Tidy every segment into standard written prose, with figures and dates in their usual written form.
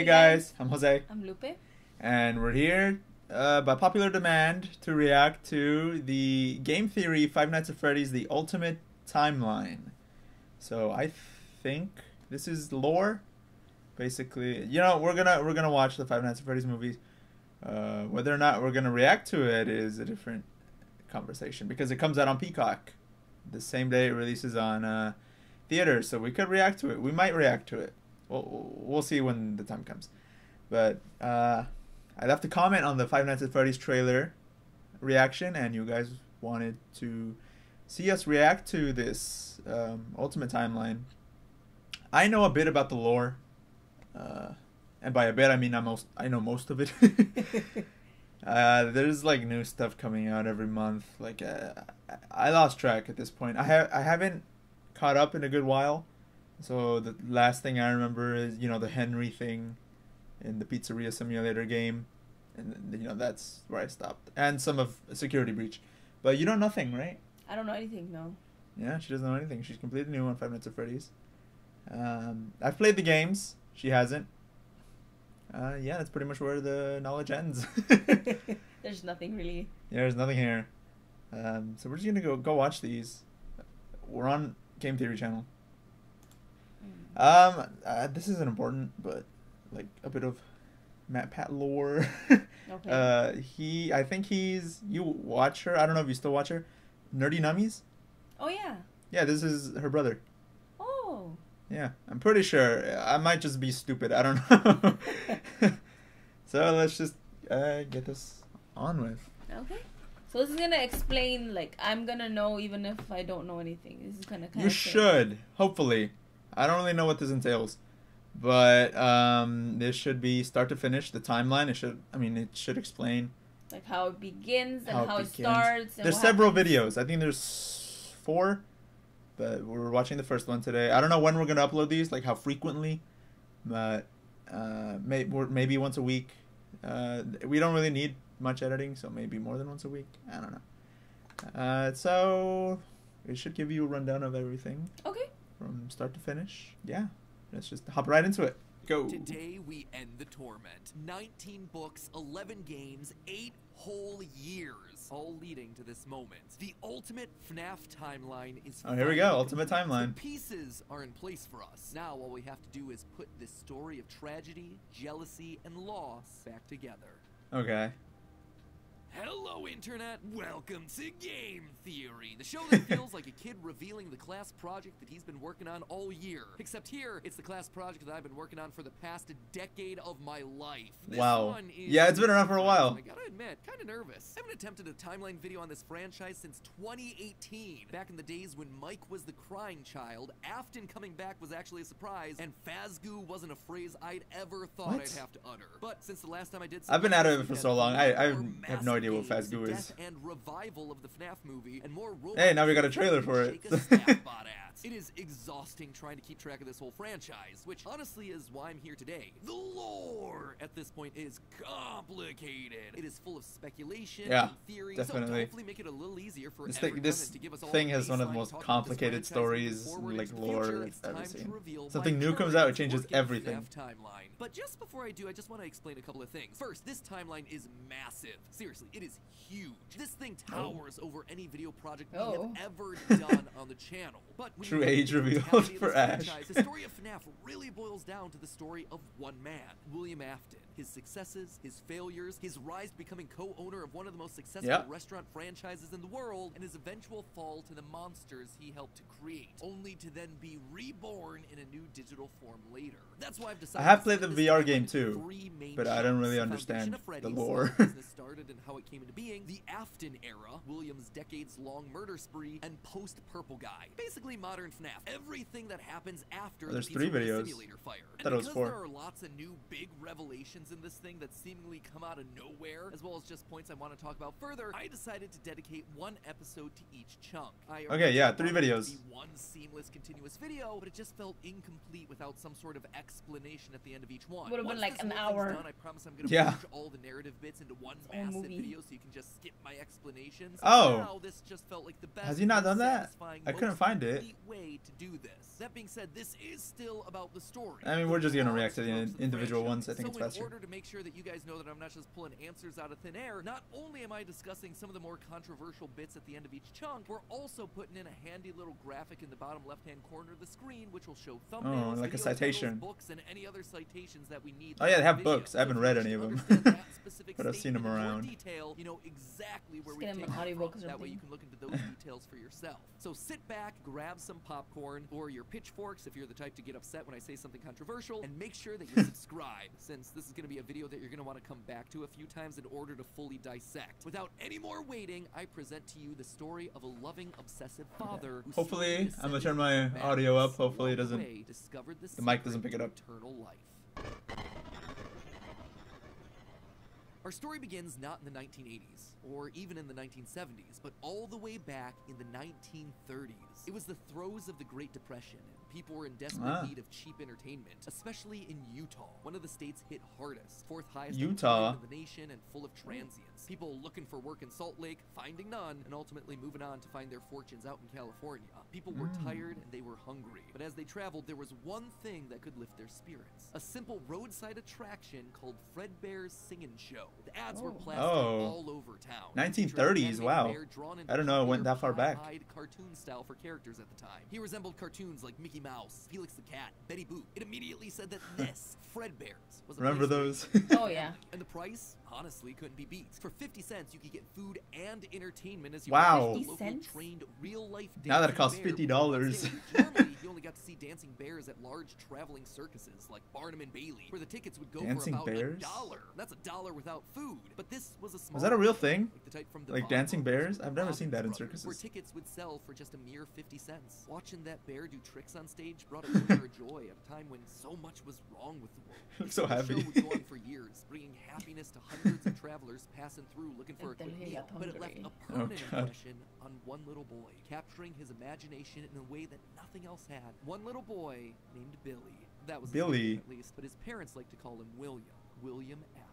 Hey guys, I'm Jose. I'm Lupe. And we're here by popular demand to react to the game theory Five Nights at Freddy's The Ultimate Timeline. So I think this is lore. Basically, you know, we're gonna watch the Five Nights at Freddy's movies. Whether or not we're gonna react to it is a different conversation because it comes out on Peacock the same day it releases on theaters. So we could react to it. We might react to it. We'll see when the time comes. But I'd have to comment on the Five Nights at Freddy's trailer reaction, and you guys wanted to see us react to this Ultimate Timeline. I know a bit about the lore, and by a bit I mean I know most of it. There's like new stuff coming out every month. Like I lost track at this point. I haven't caught up in a good while. So the last thing I remember is, you know, the Henry thing in the Pizzeria Simulator game. And, you know, that's where I stopped. And some of Security Breach. But you know nothing, right? I don't know anything, no. Yeah, she doesn't know anything. She's completely new on Five Nights at Freddy's. I've played the games. She hasn't. Yeah, that's pretty much where the knowledge ends. There's nothing really. Yeah, there's nothing here. So we're just going to go watch these. We're on Game Theory channel. This isn't important, but like a bit of MatPat lore. Okay. I think you watch her. I don't know if you still watch her. Nerdy Nummies. Oh yeah. Yeah, this is her brother. Oh. Yeah, I'm pretty sure. I might just be stupid. I don't know. So let's just get this on with. Okay. So this is gonna explain. Like I'm gonna know even if I don't know anything. This is kind of. You should, hopefully. I don't really know what this entails, but this should be start to finish the timeline. It should explain like how it begins and how it begins. starts. And there's several videos. I think there's 4, but we're watching the first one today. I don't know when we're gonna upload these, like how frequently, but maybe once a week. We don't really need much editing, so maybe more than once a week. I don't know. So it should give you a rundown of everything. Okay. From start to finish. Yeah, let's just hop right into it. Go. Today we end the torment. 19 books, 11 games, 8 whole years, all leading to this moment. The ultimate FNAF timeline is here we go, Ultimate Timeline. The pieces are in place for us. Now all we have to do is put this story of tragedy, jealousy, and loss back together. Okay. Hello, Internet! Welcome to Game Theory, the show that feels like a kid revealing the class project that he's been working on all year. Except here, it's the class project that I've been working on for the past decade of my life. This one is yeah, it's been around for a while. I gotta admit, kind of nervous. I haven't attempted a timeline video on this franchise since 2018. Back in the days when Mike was the crying child, AFTON coming back was actually a surprise, and Fazgoo wasn't a phrase I'd ever thought I'd have to utter. But since the last time I did I've been out of it for so long, I have no idea what Fazgoo is. And revival of the FNAF movie and more hey, now we got a trailer for it. It is exhausting trying to keep track of this whole franchise, which honestly is why I'm here today. The lore at this point is complicated. It is full of speculation and theory, definitely. So hopefully make it a little easier for this thing has one of the most complicated stories, like lore I've ever seen. Something new comes out, it changes everything. But just before I do, I just want to explain a couple of things. First, this timeline is massive. Seriously, it is huge. This thing towers over any video project we have ever done on the channel. But true age revealed for Ash. The story of FNAF really boils down to the story of one man, William Afton. His successes, his failures, his rise to becoming co-owner of one of the most successful restaurant franchises in the world, and his eventual fall to the monsters he helped to create, only to then be reborn in a new digital form later. That's why I've decided I have played the VR game too, but I don't really understand the lore. Business started and how it came into being, the Afton era, William's decades-long murder spree, and post-Purple Guy. Basically modern FNAF. Everything that happens after there's the 3 videos. Simulator fire. I thought it was 4. There are lots of new big revelations sections in this thing that seemingly come out of nowhere, as well as just points I want to talk about further, I decided to dedicate one episode to each chunk. Okay, yeah, 3 videos. Be one seamless, continuous video, but it just felt incomplete without some sort of explanation at the end of each one. Would have been like an Once hour. done, I promise I'm gonna merge all the narrative bits into one massive movie. video, so you can just skip my explanations. Oh. Now, this just felt like the best. Has he not done that? satisfying, I couldn't most find it. complete way to do this. That being said, this is still about the story. I mean, we're just gonna react to the individual ones. I think it's So in faster. order to make sure that you guys know that I'm not just pulling answers out of thin air, not only am I discussing some of the more controversial bits at the end of each chunk, we're also putting in a handy little graphic in the bottom left-hand corner of the screen, which will show thumbnails, like a video citation. titles, books, and any other citations that we need. Oh yeah, they have throughout the books. I video. haven't So read if you any of them. understand that specific But I've seen them statement in more around. Detail, you know exactly where Just we get him take an it audiobook from. or That way you something. can look into those details for yourself. So sit back, grab some popcorn or your pitchforks if you're the type to get upset when I say something controversial, and make sure that you're subscribed, since this is going to be a video that you're going to want to come back to a few times in order to fully dissect. Without any more waiting, I present to you the story of a loving, obsessive father. Who Hopefully, slowly I'm gonna turn ascended my to madness. audio up. Hopefully it Along the doesn't- way, discovered the mic doesn't secret pick it to up. Eternal life. Our story begins not in the 1980s, or even in the 1970s, but all the way back in the 1930s. It was the throes of the Great Depression, and people were in desperate need of cheap entertainment, especially in Utah, one of the states hit hardest, 4th highest Utah. unemployment in the nation and full of transients. People looking for work in Salt Lake, finding none, and ultimately moving on to find their fortunes out in California. People were tired and they were hungry, but as they traveled, there was one thing that could lift their spirits. A simple roadside attraction called Fredbear's Singin' Show. The ads were plastered all over town. 1930s, wow. I don't know it went that far back. Cartoon style for characters at the time. He resembled cartoons like Mickey Mouse, Felix the Cat, Betty Boop. It immediately said that this, Fredbear's, was a Remember place those? Oh yeah. and the price, honestly, couldn't be beat. For 50 cents, you could get food and entertainment as you Wow. watched the 50 local cents? trained real-life Now that it dancing costs bear $50. perform on stage. Normally, you only got to see dancing bears at large traveling circuses like Barnum and Bailey, where the tickets would go Dancing for about bears? $1. That's $1 without food. But this was a small Was that a real thing? like the type from the Like Bob dancing Brothers bears? or I've never Robbins seen that in Brothers, circuses. where tickets would sell for just a mere 50 cents. Watching that bear do tricks on stage brought a glimmer of joy at a time when so much was wrong with the world. Looks so The happy. show would go on for years, bringing happiness to hundreds of travelers passing through looking for a Until quick he meal. got But it left hungry. a permanent God. impression on one little boy, capturing his imagination in a way that nothing else had. One little boy named Billy. That was his Billy. nickname, at least, but his parents liked to call him William Afton.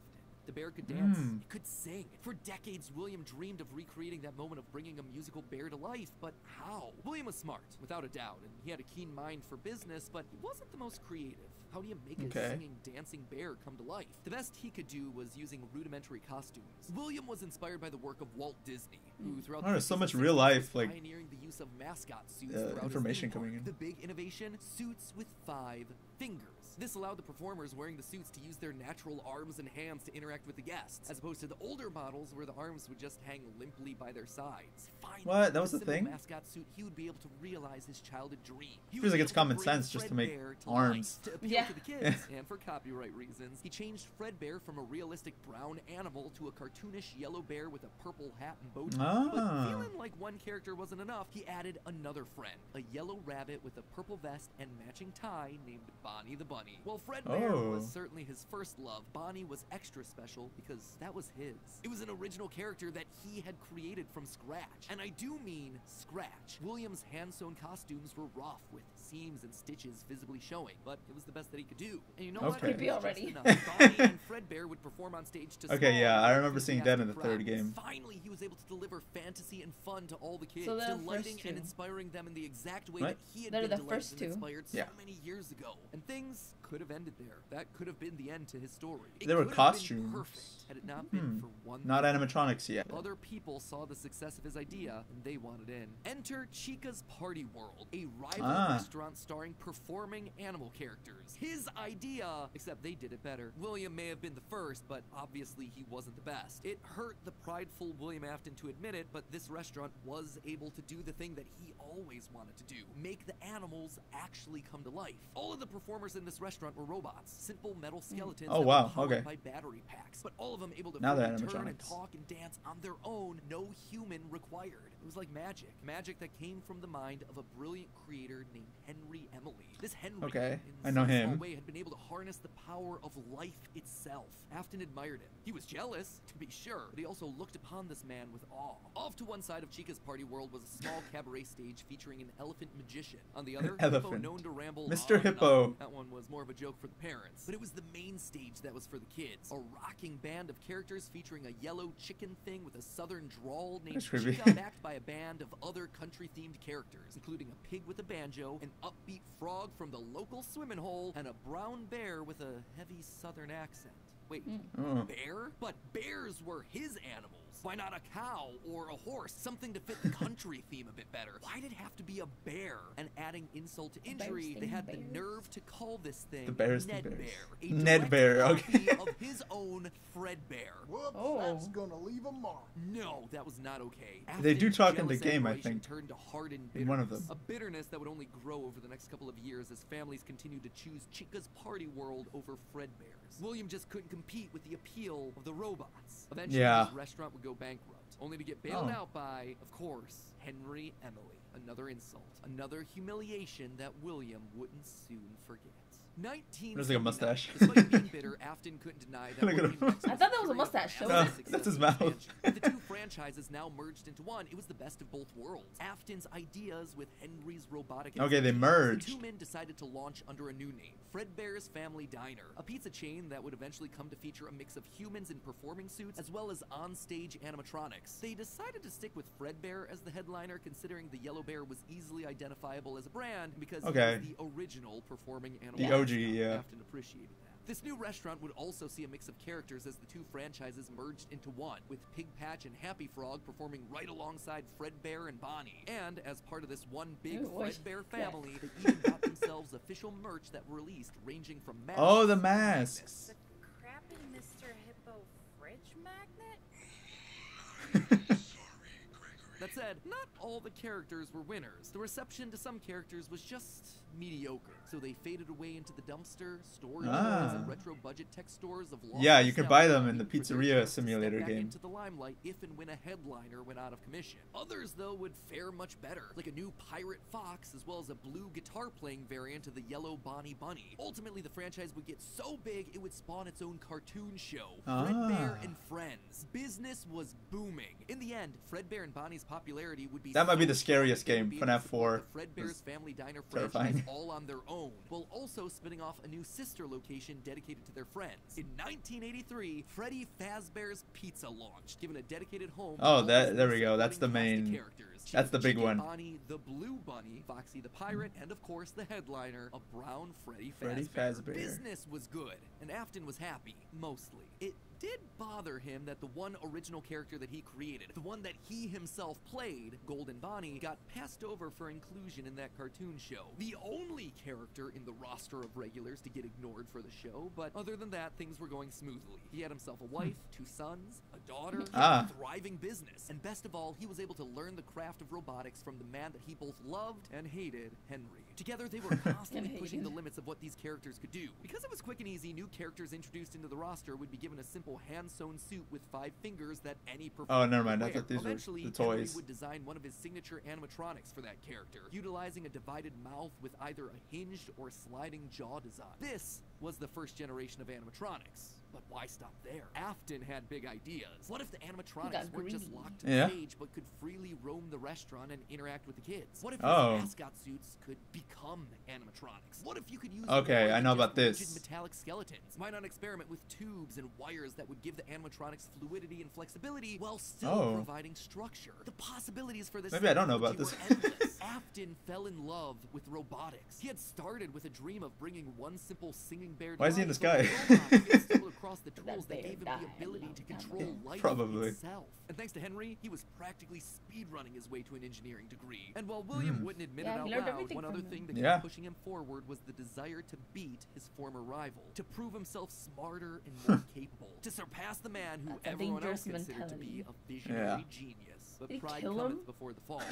The bear could dance, it could sing. For decades, William dreamed of recreating that moment of bringing a musical bear to life, but how? William was smart, without a doubt, and he had a keen mind for business, but he wasn't the most creative. How do you make a singing, dancing bear come to life? The best he could do was using rudimentary costumes. William was inspired by the work of Walt Disney, who throughout Oh, the there's so 50s much and real 60s life, was like, pioneering the use of mascot suits throughout his information theme coming park. in. The big innovation? Suits with 5 fingers. This allowed the performers wearing the suits to use their natural arms and hands to interact with the guests, as opposed to the older models where the arms would just hang limply by their sides. Finally, What? That was with the a simple thing? mascot suit, he would be able to realize his childhood dream. He Feels was like it's able to common bring sense just to make Fredbear to arms. life. To appeal Yeah. to the kids, and for copyright reasons, he changed Fredbear from a realistic brown animal to a cartoonish yellow bear with a purple hat and bow tie. But Ah. feeling like one character wasn't enough, he added another friend, a yellow rabbit with a purple vest and matching tie named Bonnie the Bunny. While Fredbear was certainly his first love, Bonnie was extra special because that was his. It was an original character that he had created from scratch. And I do mean scratch. William's hand-sewn costumes were rough with seams and stitches visibly showing, but it was the best that he could do. And you know what? Okay. It was Creepy just already. enough. Bonnie and Fredbear would perform on stage to Okay, yeah, small, I remember seeing that in the enthusiastic third crowds. game. Finally, he was able to deliver fantasy and fun to all the kids, So they're the delighting first and two. inspiring them in the exact way What? that he had They're been the delighted first and two. inspired so Yeah. many years ago. And things could have ended there. That could have been the end to his story. It There were could have been costumes. perfect had it not been for one Not thing. animatronics yet. Other people saw the success of his idea, and they wanted in. Enter Chica's Party World, a rival restaurant starring performing animal characters. His idea, except they did it better. William may have been the first, but obviously he wasn't the best. It hurt the prideful William Afton to admit it, but this restaurant was able to do the thing that he always wanted to do. Make the animals actually come to life. All of the performers in this restaurant restaurant were robots, simple metal skeletons Oh, that wow, were powered okay. by battery packs, but all of them able to Now they're freely turn and animatronics. talk and dance on their own, no human required. It was like magic that came from the mind of a brilliant creator named Henry Emily. This Henry, Okay, in I know some small him. way, had been able to harness the power of life itself. Afton admired him. He was jealous, to be sure, but he also looked upon this man with awe. Off to one side of Chica's party world was a small cabaret stage featuring an elephant magician. On the other, Hippo Elephant. known to ramble Mr. on and Hippo. on. That one was more of a joke for the parents. But it was the main stage that was for the kids. A rocking band of characters featuring a yellow chicken thing with a southern drawl named That's creepy. Chica, backed by a band of other country-themed characters, including a pig with a banjo, an upbeat frog from the local swimming hole, and a brown bear with a heavy southern accent. Wait, Oh. bear? But bears were his animals. Why not a cow or a horse? Something to fit the country theme a bit better. Why'd it have to be a bear? And adding insult to injury, they had the nerve to call this thing The bears, the Ned bears. Bear. A Ned direct Bear, okay. copy of his own Fred Bear. Whoops, Oh. that's gonna leave a mark. No, that was not okay. They do Afton's talk in the jealous game, I admiration think. turned to hardened In one of bitterness. them. A bitterness that would only grow over the next couple of years as families continued to choose Chica's party world over Fredbear's. William just couldn't compete with the appeal of the robots. Eventually, Yeah. his restaurant would go bankrupt, only to get bailed Oh. out by, of course, Henry Emily. Another insult, another humiliation that William wouldn't soon forget. 1979. There's like a mustache. Despite being bitter, Afton couldn't deny that Look at working him. next to I thought that was a period of mustache. massive No, success that's his and mouth. expansion. With the two franchises now merged into one, it was the best of both worlds. Afton's ideas with Henry's robotic Okay, they expertise. merged. The two men decided to launch under a new name, Fredbear's Family Diner, a pizza chain that would eventually come to feature a mix of humans in performing suits as well as on-stage animatronics. They decided to stick with Fredbear as the headliner, considering the yellow bear was easily identifiable as a brand because Okay. he was the original performing animal. The OG, yeah. Afton appreciated that. This new restaurant would also see a mix of characters as the two franchises merged into one, with Pig Patch and Happy Frog performing right alongside Fredbear and Bonnie. And as part of this one big Ew, what? Fredbear family, they even got themselves official merch that released, ranging from masks Oh, the to masks. The crappy Mr. Hippo fridge magnet? That said, not all the characters were winners. The reception to some characters was just mediocre, so they faded away into the dumpster, storage units, and retro budget tech stores of long Yeah, you could buy them in the nostalgia, for their Pizzeria chance to step Simulator back game. into the limelight if and when a headliner went out of commission. Others, though, would fare much better, like a new Pirate Fox, as well as a blue guitar-playing variant of the yellow Bonnie Bunny. Ultimately, the franchise would get so big it would spawn its own cartoon show, Fredbear and Friends. Business was booming. In the end, Fredbear and Bonnie's popularity would be That might be so the scariest strong, game, they'd be able FNAF to 4 support the Fredbear's was Family Diner terrifying. franchise all on their own, while also spinning off a new sister location dedicated to their friends. In 1983, Freddy Fazbear's Pizza launched, given a dedicated home. to Oh, all that- these there we go. That's the supporting cast of main- characters. that's the big Chicken one. Bonnie, the Blue Bunny, Foxy the Pirate, and of course the headliner, a brown Freddy Freddy Fazbear. Business was good, and Afton was happy, mostly. It did bother him that the one original character that he created, the one that he himself played, Golden Bonnie, got passed over for inclusion in that cartoon show. The only character in the roster of regulars to get ignored for the show, but other than that, things were going smoothly. He had himself a wife, 2 sons, a daughter, Ah. a thriving business, and best of all, he was able to learn the craft of robotics from the man that he both loved and hated, Henry. Together, they were constantly And pushing hated. the limits of what these characters could do. Because it was quick and easy, new characters introduced into the roster would be given a simple hand-sewn suit with 5 fingers that any performer Oh, never mind. could I thought wear. these were Eventually, the Henry toys. would design one of his signature animatronics for that character, utilizing a divided mouth with either a hinged or sliding jaw design. This was the first generation of animatronics. But why stop there? Afton had big ideas. What if the animatronics got weren't just greedy. locked to the Yeah. stage, but could freely roam the restaurant and interact with the kids? What if Oh. his mascot suits could become animatronics? What if you could use Okay, more I than know just about this. rigid metallic skeletons? Why not experiment with tubes and wires that would give the animatronics fluidity and flexibility while still Oh. providing structure? The possibilities for this Maybe I don't know about technology this. were endless. Afton fell in love with robotics. He had started with a dream of bringing one simple singing bear to Why is he in life, the but sky? with robots, he had stumbled across the That tools that bear gave him the died ability long to time control ago. life Probably. itself. And thanks to Henry, he was practically speedrunning his way to an engineering degree. And while William wouldn't admit Yeah, it he out learned loud, everything one from other him. thing that Yeah. kept pushing him forward was the desire to beat his former rival, to prove himself smarter and more capable, to surpass the man who That's a everyone else dangerous considered to be mentality. a visionary Yeah. genius. But Did he pride kill cometh him? before the fall.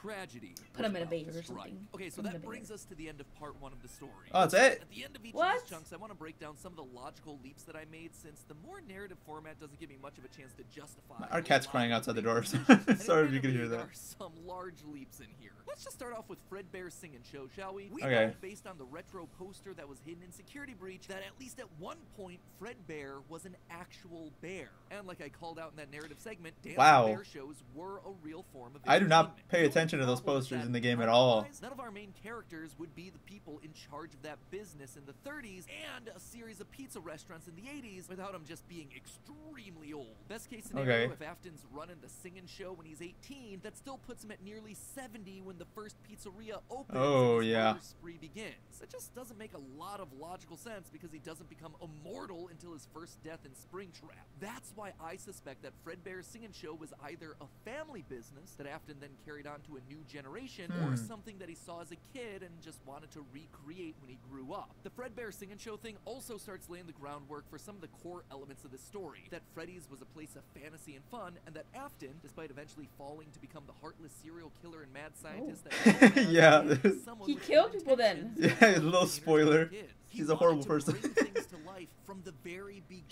Tragedy. Put him in a was bait about or to strike. something. Okay, so Put him in that a brings bait. us to the end of part 1 of the story. Oh, that's it? At the end of each What? of these chunks, I want to break down some of the logical leaps that I made, since the more narrative format doesn't give me much of a chance to justify. Our a cat's lot crying of outside the big door. decisions. Sorry And if you could hear admittedly, that. There are some large leaps in here. Let's just start off with Fredbear's Sing and Show, shall we? We Okay. know, based on the retro poster that was hidden in Security Breach, that at least at one point, Fredbear was an actual bear. And like I called out in that narrative segment, dancing Wow. bear shows were a real form of I do not entertainment. pay The only attention to those problem is posters that in the game at all. otherwise, none of our main characters would be the people in charge of that business in the 30s and a series of pizza restaurants in the 80s without him just being extremely old. Best case scenario, Okay. if Afton's running the Sing and Show when he's 18, that still puts him at nearly 70 when the first pizzeria opens Oh, and his yeah. murder spree begins. It just doesn't make a lot of logical sense because he doesn't become immortal until his first death in Springtrap. That's why I suspect that Fredbear's Sing and Show was either a family business that Afton then carried on to a new generation, or something that he saw as a kid and just wanted to recreate when he grew up. The Fredbear Sing and Show thing also starts laying the groundwork for some of the core elements of this story, that Freddy's was a place of fantasy and fun, and that Afton, despite eventually falling to become the heartless serial killer and mad scientist that we all have, Yeah. is someone He with killed good people then. intentions Yeah, and a little entertaining spoiler. kids. He He's a wanted horrible to person. bring things to life from the very beginning.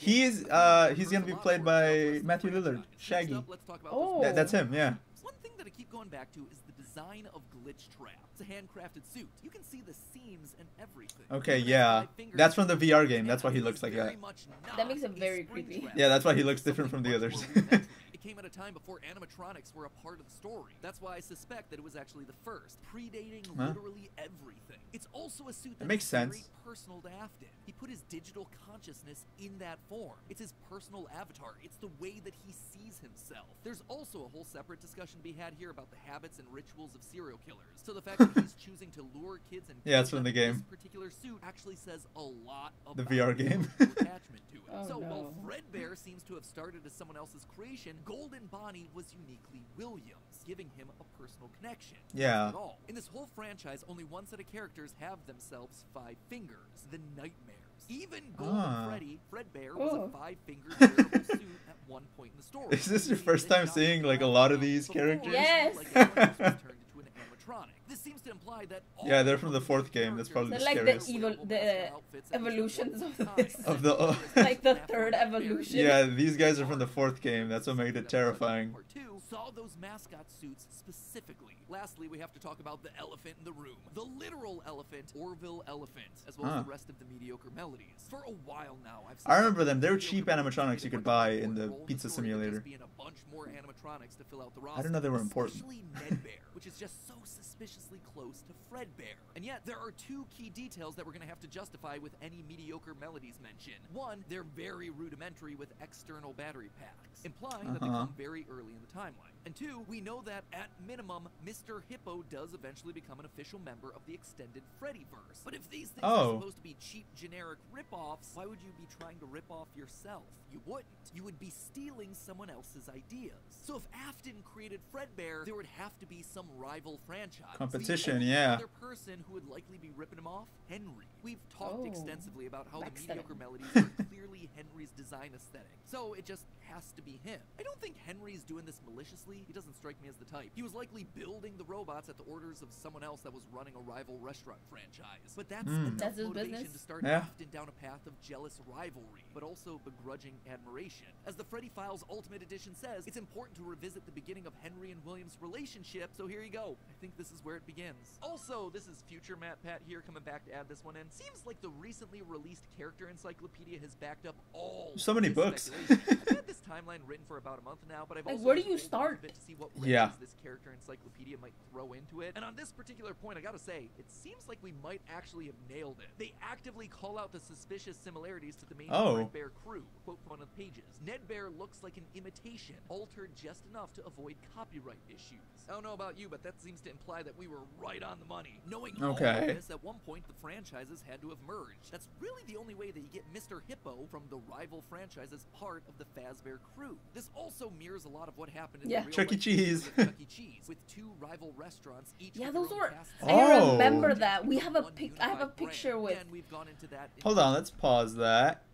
He's gonna be played by Matthew Lillard, Shaggy. Next up, let's talk about Oh. Yeah, that's him. Yeah. one thing that I keep going back to is the design of Glitch Trap. It's a handcrafted suit. You can see the seams and everything. Okay, Even yeah. his 5 fingers That's from the VR and game. That's why he he's looks like very that. much That not makes him a very spring creepy. trap. Yeah, that's why he looks Something different from the much others. more rudimentary. It came at a time before animatronics were a part of the story. That's why I suspect that it was actually the first, predating Huh? literally everything. It's also a suit that makes is very sense. personal to Afton. He put his digital consciousness in that form. It's his personal avatar. It's the way that he sees himself. There's also a whole separate discussion to be had here about the habits and rituals of serial killers. So the fact that he's choosing to lure kids and Yeah, it's kill from them the in game. this particular suit actually says a lot about The VR his game. emotional attachment to it. Oh, So while no. Fredbear seems to have started as someone else's creation, Golden Bonnie was uniquely Williams, giving him a personal connection. Yeah. That's not all. In this whole franchise, only one set of characters have themselves 5 fingers, the Nightmares. Even Golden Freddy, Fredbear, was Oh. a 5-fingered wearable suit at one point in the story. Is this your He first then time shot seeing the like a ground lot of up these before characters? Yes. like everyone else was turned into an animatronic. This seems to imply that all Yeah, they're from of the main fourth game. That's probably They're the like scariest. the evil, the evolutions of this. Of the- Like the third evolution. Yeah, these guys are from the fourth game. That's what made it terrifying. Part 2 saw those mascot suits specifically. Lastly, we have to talk about the elephant in the room. The literal elephant, Orville Elephant, as well as the rest of the mediocre melodies. For a while now, I've I remember them. They were mediocre cheap melodies animatronics played you a could much buy more in the role Pizza story than Simulator. just being a bunch more animatronics to fill out the roster. I didn't know they were important. Especially Nedbear, which is just so suspiciously close to Fredbear. And yet, there are 2 key details that we're going to have to justify with any mediocre melodies mention. One, they're very rudimentary with external battery packs, implying that they come very early in the timeline. And 2, we know that, at minimum, Mr. Hippo does eventually become an official member of the extended Freddyverse. But if these things are supposed to be cheap, generic rip-offs, why would you be trying to rip off yourself? You wouldn't. You would be stealing someone else's ideas. So if Afton created Fredbear, there would have to be some rival franchise. Competition, The only yeah. other person who would likely be ripping him off, Henry. We've talked extensively about how the Backstabbing. mediocre melodies are clearly Henry's design aesthetic. So it just has to be him. I don't think Henry's doing this maliciously. He doesn't strike me as the type. He was likely building the robots at the orders of someone else that was running a rival restaurant franchise. But that's enough That's his motivation business. to start Yeah. Afton down a path of jealous rivalry, but also begrudging admiration. As the Freddy Files Ultimate Edition says, it's important to revisit the beginning of Henry and William's relationship, so here you go. I think this is where it begins. Also, this is future MatPat here coming back to add this one in. Seems like the recently released character encyclopedia has backed up all So many this books. speculation. I've had this timeline written for about a month now, but I've Like, also where do been you holding off start? a bit to see what Yeah. wrenches this character encyclopedia might throw into it. And on this particular point, I gotta say, it seems like we might actually have nailed it. They actively call out the suspicious similarities to the main Fredbear crew. Quote from one of the pages. Nedbear looks like an imitation, altered just enough to avoid copyright issues. I don't know about you, but that seems to imply that we were right on the money. Knowing all of this, at one point the franchises had to have merged. That's really the only way that you get Mr. Hippo from the rival franchise as part of the Fazbear crew. This also mirrors a lot of what happened in the real Chuck E. life Cheese. history of Chuck E. Cheese, with 2 rival restaurants, each Yeah, with their those own were. casts. I Oh. remember that. We have a One pic. I have a unified picture brand. with. And we've gone into that in Hold on, let's pause that.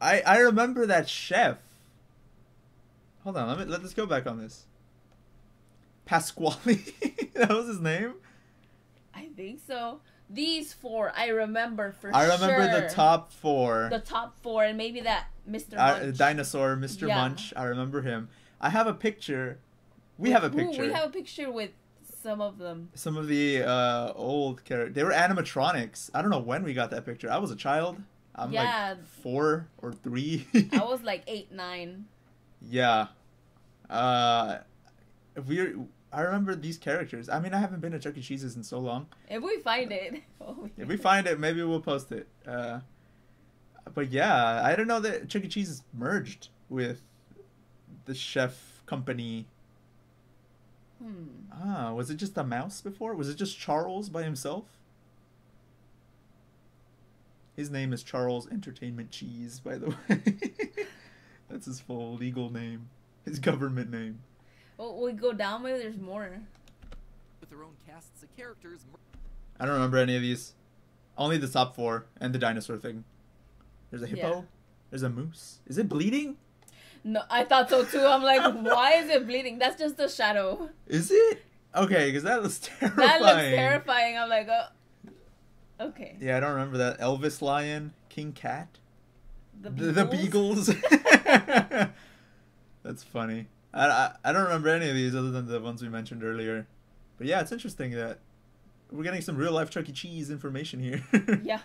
I remember that chef. Hold on, let us go back on this. Pasquale? That was his name? I think so. These 4, I remember for I remember sure. the top 4. The top 4, and maybe that Mr. Munch. Dinosaur, Mr. Yeah. Munch. I remember him. I have a picture. We have a picture. We have a picture with some of them. Some of the old characters. They were animatronics. I don't know when we got that picture. I was a child. I'm like 4 or 3. I was like 8, 9. Yeah. I remember these characters. I mean, I haven't been to Chuck E. Cheese's in so long. If we find it. If we find it, maybe we'll post it. But yeah, I don't know that Chuck E. Cheese is merged with the chef company. Was it just a mouse before? Was it just Charles by himself? His name is Charles Entertainment Cheese, by the way. That's his full legal name. His government name. Well, we go down, maybe there's more. With their own casts of characters. I don't remember any of these. Only the top 4 and the dinosaur thing. There's a hippo. Yeah. There's a moose. Is it bleeding? No, I thought so too. I'm like, why is it bleeding? That's just a shadow. Is it? Okay, because that looks terrifying. That looks terrifying. I'm like, oh. Okay. Yeah, I don't remember that. Elvis Lion, King Cat, The Beagles. That's funny. I don't remember any of these other than the ones we mentioned earlier. But yeah, it's interesting that we're getting some real life Chuck E. Cheese information here. Yeah.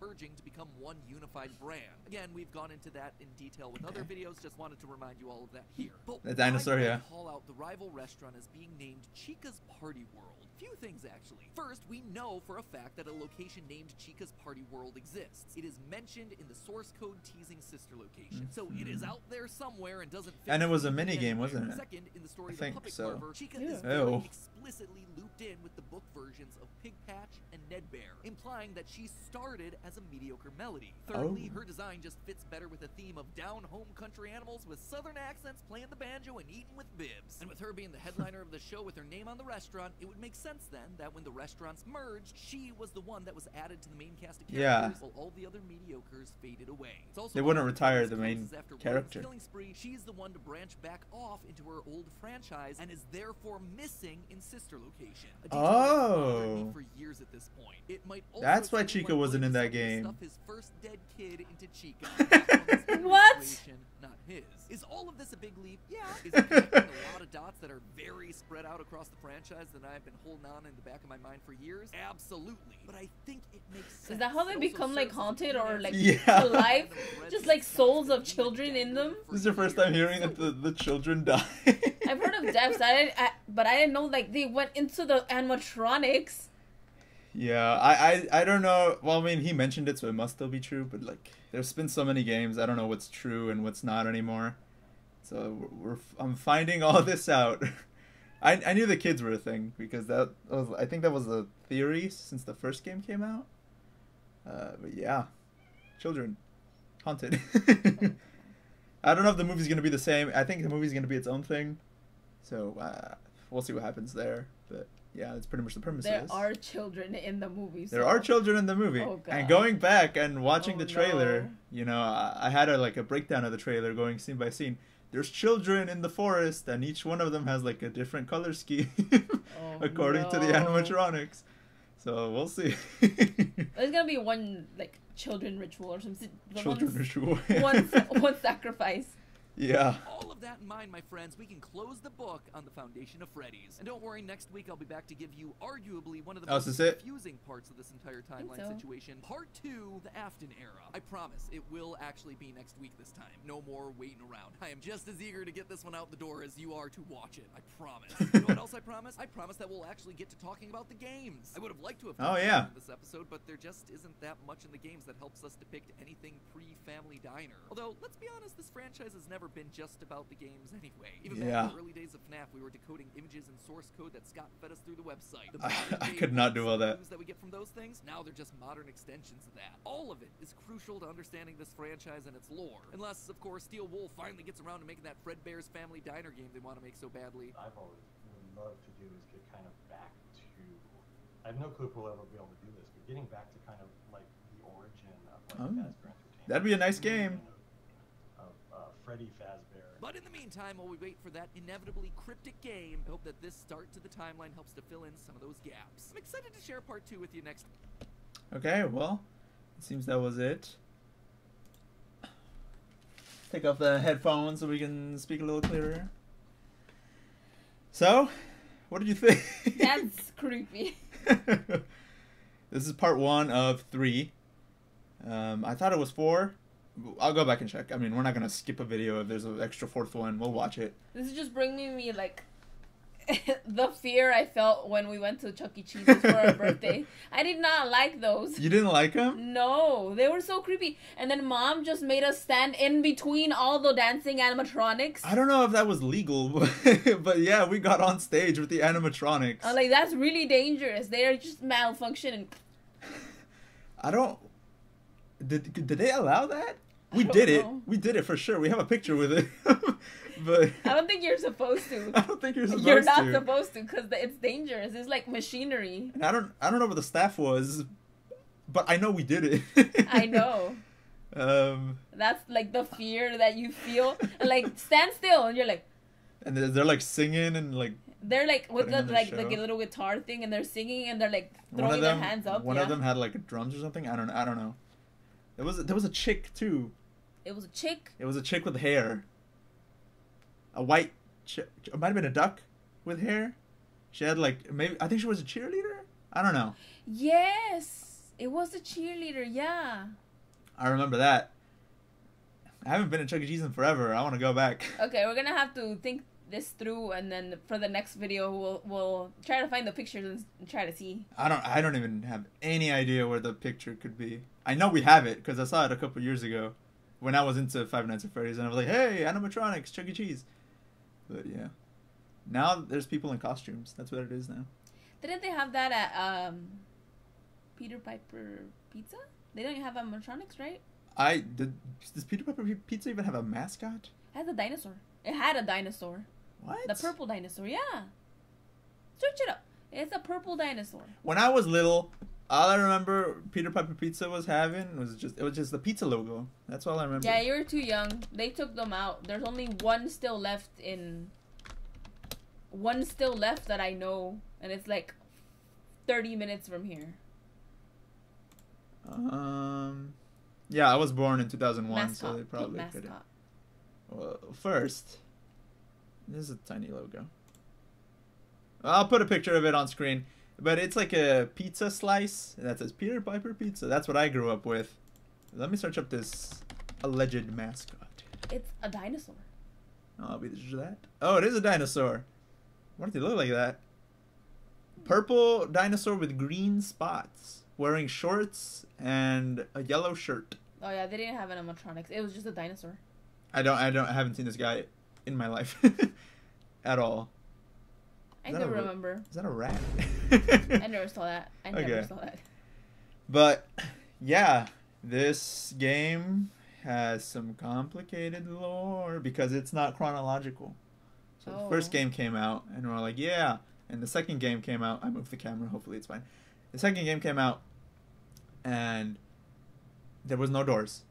Urging to become one unified brand. Again, we've gone into that in detail with other videos. Just wanted to remind you all of that here. But The dinosaur, why yeah. call out the rival restaurant as being named Chica's Party World? Few things actually. First, we know for a fact that a location named Chica's Party World exists. It is mentioned in the source code teasing sister location, so it is out there somewhere and doesn't fit. And it was a mini game, wasn't it? Second, in the story I of the think puppet so. carver, Chica Yeah. is very Oh. explicitly looped in with the book versions of Pig Patch and Ned Bear, implying that she started as a mediocre melody. Thirdly, her design just fits better with a theme of down-home country animals with southern accents playing the banjo and eating with bibs. And with her being the headliner of the show with her name on the restaurant, it would make sense then that when the restaurants merged, she was the one that was added to the main cast of characters, while all the other mediocres faded away. It's also They wouldn't awesome retire because the main after William's character. killing spree, she's the one to branch back off into her old franchise and is therefore missing in sister location. A detail that's bothered me for years at this point. It might also That's why explain Chica wasn't in that Williams game. stuffed his first dead kid into Chica. What? Not his. Is all of this a big leap? Yeah. Is it connecting a lot of dots that are very spread out across the franchise that I've been holding on in the back of my mind for years? Absolutely. But I think it makes sense. Is that how they It also become like serves as a haunted or like Yeah. alive? Just like souls of children in them? This is your first time hearing that the children die. I've heard of deaths, but I didn't know like they went into the animatronics. Yeah, I don't know. Well, I mean, he mentioned it, so it must still be true. But like, there's been so many games, I don't know what's true and what's not anymore. So I'm finding all this out. I knew the kids were a thing because I think that was a theory since the first game came out. But yeah, children haunted. I don't know if the movie's gonna be the same. I think the movie's gonna be its own thing. So we'll see what happens there. But yeah, that's pretty much the premise. There are children in the movie. There are children in the movie. Oh, God. And going back and watching Oh, the trailer, no. you know, I had a breakdown of the trailer going scene by scene. There's children in the forest, and each one of them has like a different color scheme according to the no. animatronics. So we'll see. There's gonna be one like children ritual or something. Children ritual. one sacrifice. Yeah. All of that in mind, my friends, we can close the book on the foundation of Freddy's. And don't worry, next week I'll be back to give you arguably one of the most is this it? confusing parts of this entire timeline so. situation. Part 2, the AFTON era. I promise, it will actually be next week this time. No more waiting around. I am just as eager to get this one out the door as you are to watch it. I promise. You know what else I promise? I promise that we'll actually get to talking about the games. I would have liked to have talked about it in this episode, but there just isn't that much in the games that helps us depict anything pre-Family Diner. Although, let's be honest, this franchise has never been just about the games anyway. Even back in the early days of FNAF, we were decoding images and source code that Scott fed us through the website. The I could not do all that. News that we get from those things, now they're just modern extensions of that. All of it is crucial to understanding this franchise and its lore. Unless, of course, Steel Wool finally gets around to making that Fredbear's Family Diner game they want to make so badly. I've always would love to do is get kind of back to. I have no clue if we'll ever be able to do this, but getting back to kind of like the origin of like Fast for Entertainment. That'd be a nice game. Of Freddy Fazbear. But in the meantime, while we wait for that inevitably cryptic game, I hope that this start to the timeline helps to fill in some of those gaps. I'm excited to share part 2 with you next. Okay, well, it seems that was it. Take off the headphones so we can speak a little clearer. So, what did you think? That's creepy. This is part 1 of 3. I thought it was 4. I'll go back and check. I mean, we're not going to skip a video if there's an extra 4th one. We'll watch it. This is just bringing me, like, the fear I felt when we went to Chuck E. Cheese's for our birthday. I did not like those. You didn't like them? No, they were so creepy. And then Mom just made us stand in between all the dancing animatronics. I don't know if that was legal, but yeah, we got on stage with the animatronics. I'm like, that's really dangerous. They are just malfunctioning. I don't... Did they allow that? We don't did it. know. We did it for sure. We have a picture with it. But I don't think you're supposed to. I don't think you're supposed to. You're not supposed to because it's dangerous. It's like machinery. And I don't know what the staff was, but I know we did it. I know. That's like the fear that you feel. And like stand still, and you're like. And they're like singing and like. They're like with the like show. the little guitar thing, and they're singing, and they're like throwing their hands up. One of them had like drums or something. I don't know. There was a chick too. It was a chick. It was a chick with hair. A white chick. It might have been a duck with hair. She had like I think she was a cheerleader. I don't know. Yes, it was a cheerleader. Yeah. I remember that. I haven't been to Chuck E. Cheese in forever. I want to go back. Okay, we're gonna have to think this through, and then for the next video, we'll try to find the pictures and try to see. I don't even have any idea where the picture could be. I know we have it because I saw it a couple years ago when I was into Five Nights at Freddy's, and I was like, "Hey, animatronics, Chuck E. Cheese." But yeah, now there's people in costumes. That's what it is now. Didn't they have that at Peter Piper Pizza? They don't have animatronics, right? Does Peter Piper Pizza even have a mascot? It has a dinosaur. It had a dinosaur. What? The purple dinosaur, yeah. Search it up. It's a purple dinosaur. When I was little, all I remember Peter Piper Pizza was having was just the pizza logo. That's all I remember. Yeah, you were too young. They took them out. There's only one still left that I know, and it's like 30 minutes from here. Yeah, I was born in 2001, Mascot. so they probably Pink could. mascot. Well, first, this is a tiny logo. I'll put a picture of it on screen, but it's like a pizza slice that says Peter Piper Pizza. That's what I grew up with. Let me search up this alleged mascot. It's a dinosaur. Oh, I'll be sure that. Oh, it is a dinosaur. Why does it look like that? Purple dinosaur with green spots, wearing shorts and a yellow shirt. Oh yeah, they didn't have animatronics. It was just a dinosaur. I haven't seen this guy in my life at all. I don't remember. Is that a rat? I never saw that. Never saw that. But yeah, this game has some complicated lore because it's not chronological. So the first game came out and we're like, yeah. And the second game came out. I moved the camera. Hopefully it's fine. The second game came out and there was no doors.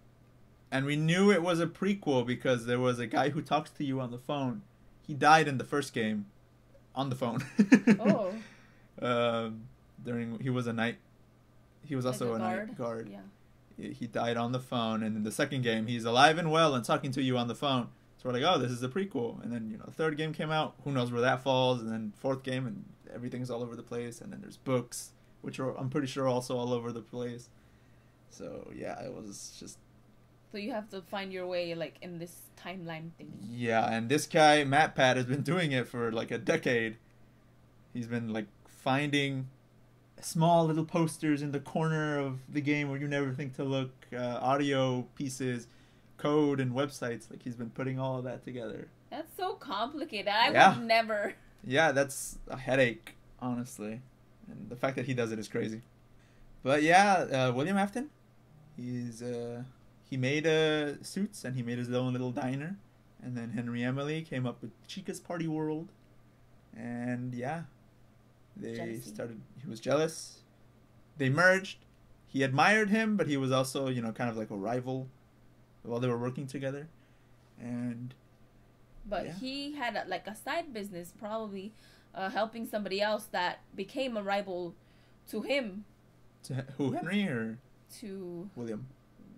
And we knew it was a prequel because there was a guy who talks to you on the phone. He died in the first game on the phone. He was also a night guard. Yeah. He died on the phone, and in the second game he's alive and well and talking to you on the phone. So we're like, oh, this is a prequel. And then the third game came out. Who knows where that falls? And then fourth game, and everything's all over the place. And then there's books, which are I'm pretty sure also all over the place. So yeah, it was just. So you have to find your way, like, in this timeline thing. Yeah, and this guy, MatPat, has been doing it for, like, a decade. He's been, like, finding small little posters in the corner of the game where you never think to look, audio pieces, code, and websites. Like, he's been putting all of that together. That's so complicated. I would never. Yeah, that's a headache, honestly. And the fact that he does it is crazy. But, yeah, William Afton, he made suits, and he made his own little diner. And then Henry Emily came up with Chica's Party World. And yeah, he was jealous. They merged. He admired him, but he was also, kind of like a rival while they were working together. And But yeah. he had like a side business, probably helping somebody else that became a rival to him. To who, Henry or To William?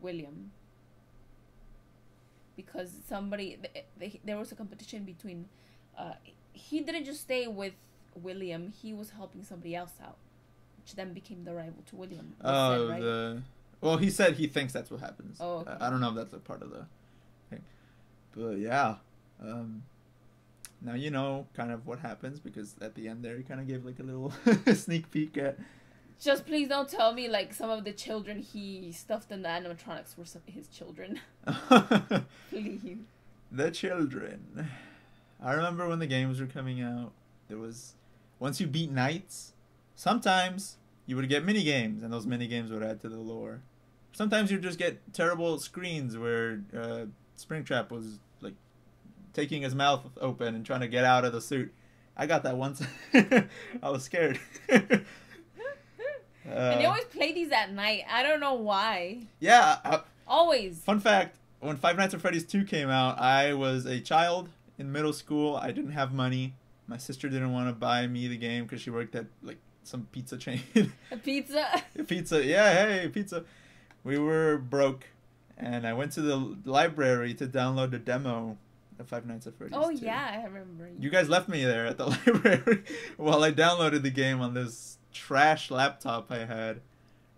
William. Because there was a competition between. He didn't just stay with William. He was helping somebody else out, which then became the rival to William. Oh, Right? Well, he said he thinks that's what happens. Oh, okay. I don't know if that's a part of the thing, but yeah. Now you know kind of what happens, because at the end there he kind of gave like a little sneak peek at. Just please don't tell me like some of the children he stuffed in the animatronics were his children. Please. The children. I remember when the games were coming out, there was, once you beat Knights, sometimes you would get mini games, and those mini games would add to the lore. Sometimes you'd just get terrible screens where Springtrap was like taking his mouth open and trying to get out of the suit. I got that once. I was scared. And they always play these at night. I don't know why. Yeah. Always. Fun fact, when Five Nights at Freddy's 2 came out, I was a child in middle school. I didn't have money. My sister didn't want to buy me the game because she worked at like some pizza chain. A pizza? Pizza. Yeah, hey, pizza. We were broke, and I went to the library to download the demo of Five Nights at Freddy's 2. Oh, yeah, I remember. You guys left me there at the library while I downloaded the game on this trash laptop I had,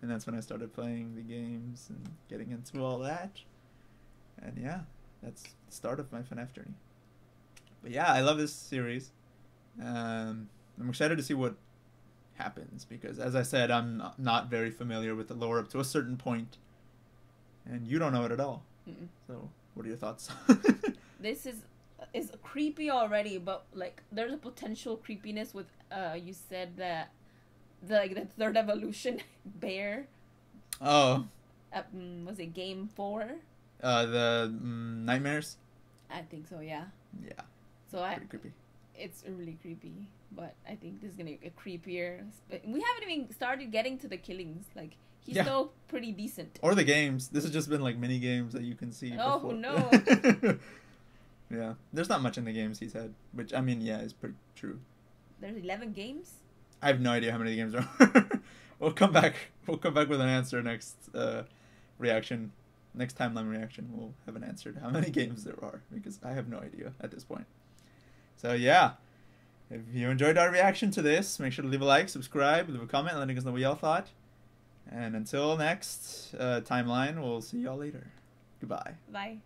and that's when I started playing the games and getting into all that. And yeah, that's the start of my FNAF journey. But yeah, I love this series. I'm excited to see what happens, because as I said, I'm not very familiar with the lore up to a certain point, and you don't know it at all. Mm-mm. So what are your thoughts? This is creepy already, but like there's a potential creepiness with you said that the third evolution bear. Oh. Was it game 4? The nightmares. I think so. Yeah. Yeah. So Pretty creepy. it's really creepy, but I think this is gonna get creepier. We haven't even started getting to the killings. Like he's still pretty decent. Or the games. This has just been like mini games that you can see. Oh, before. no. Yeah, there's not much in the games he's had, which I mean, yeah, is pretty true. There's 11 games. I have no idea how many games there are. We'll come back with an answer next reaction. Next timeline reaction, we'll have an answer to how many games there are, because I have no idea at this point. So yeah, if you enjoyed our reaction to this, make sure to leave a like, subscribe, leave a comment, letting us know what y'all thought. And until next timeline, we'll see y'all later. Goodbye. Bye.